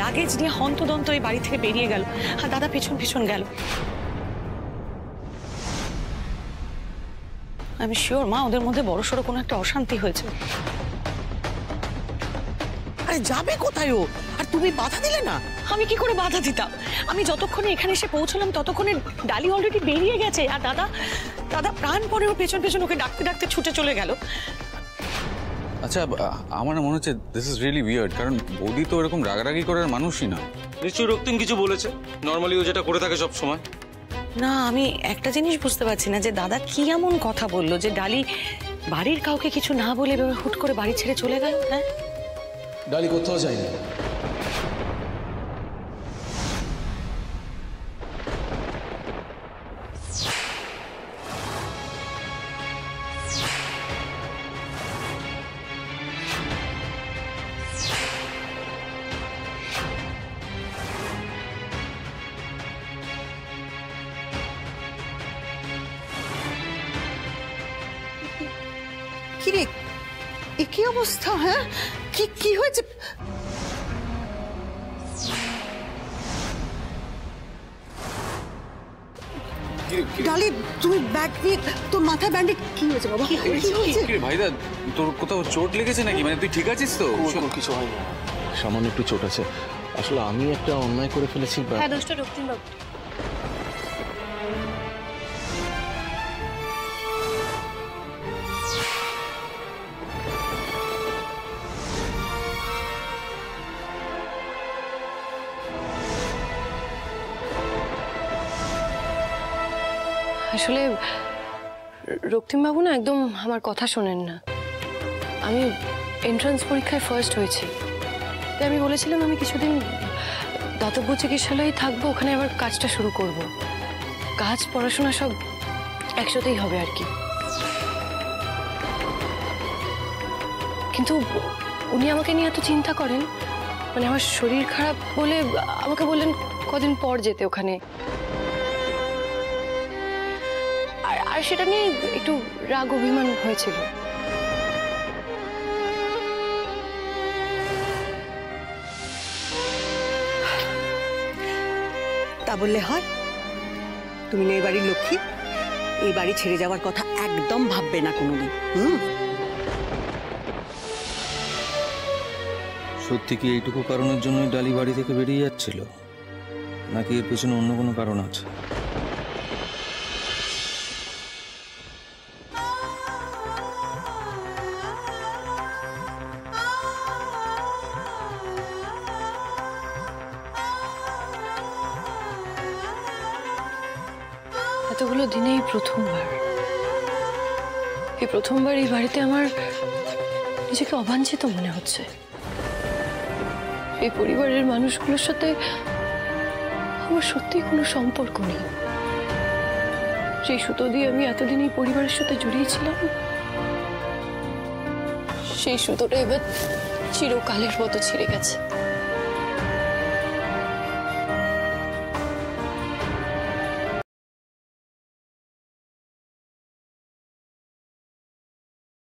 Luggage নিয়ে হন্তদন্ত এই বাড়ি থেকে বেরিয়ে গেল, আর দাদা পেছন পেছন গেল। আমি শিওর মা, ওদের মধ্যে বড়সড় কোনো একটা অশান্তি হয়েছে। আরে যাবে কোথায় ও? আর তুমি বাধা দিলে না? আমি কি করে বাধা দিতাম? আমি যতক্ষণে এখানে এসে পৌঁছলাম ততক্ষণে ডালি অলরেডি বেরিয়ে গেছে, আর দাদা দাদা প্রাণ পরে ওর পেছন পেছন ওকে ডাকতে ডাকতে ছুটে চলে গেল। আচ্ছা, আমার মনে হচ্ছে দিস ইজ রিয়েলি উইয়ার্ড, কারণ বৌদি তো এরকম রাগারাগি করার মানুষই না। নিশ্চয়ই রক্তিম কিছু বলেছে, নর্মালি ও যেটা করে থাকে সব সময়। না, আমি একটা জিনিস বুঝতে পারছি না যে দাদা কি এমন কথা বললো যে ডালি বাড়ির কাউকে কিছু না বলে হুট করে বাড়ি ছেড়ে চলে গেল। হ্যাঁ, ডালি কোথাও যায়নি। কিরে, কি অবস্থা? হ্যাঁ, কি হয়েছে? ডালি, তুমি ব্যাগ নিয়ে তোর মাথায় ব্যান্ডেজ কি হয়েছে বাবা? ভাইদা, তোর কোথাও চোট লেগেছে নাকি? মানে তুই ঠিক আছিস তো? কিছু হয়নি, সামান্য একটু চোট আছে। আসলে আমি একটা অন্যায় করে ফেলেছি। হ্যাঁ, দোষটা রক্তিম বাবু। আসলে রক্তিমবাবু না একদম আমার কথা শোনেন না। আমি এন্ট্রান্স পরীক্ষায় ফার্স্ট হয়েছি, তাই আমি বলেছিলাম আমি কিছুদিন দাতব্য চিকিৎসালয়ে থাকবো, ওখানে আবার কাজটা শুরু করব। কাজ পড়াশোনা সব একসাথেই হবে আর কি। কিন্তু উনি আমাকে নিয়ে এত চিন্তা করেন, মানে আমার শরীর খারাপ বলে আমাকে বললেন কদিন পর যেতে ওখানে। আর সেটা নিয়ে একটু রাগ অভিমান হয়েছিল। তা বললে হয়? তুমি না এই বাড়ির লক্ষ্মী, এই বাড়ি ছেড়ে যাওয়ার কথা একদম ভাববে না কোনোদিন। সত্যি কি এইটুকু কারণের জন্যই ডালি বাড়ি থেকে বেরিয়ে যাচ্ছিল, নাকি এর পেছনে অন্য কোনো কারণ আছে? এতগুলো দিনে এই প্রথমবার এই বাড়িতে আমার নিজেকে অবাঞ্ছিত মনে হচ্ছে। এই পরিবারের মানুষগুলোর সাথে আমার সত্যিই কোনো সম্পর্ক নেই। সেই সুতো দিয়ে আমি এতদিন এই পরিবারের সাথে জড়িয়েছিলাম, সেই সুতোটা এবার চিরকালের মতো ছিঁড়ে গেছে।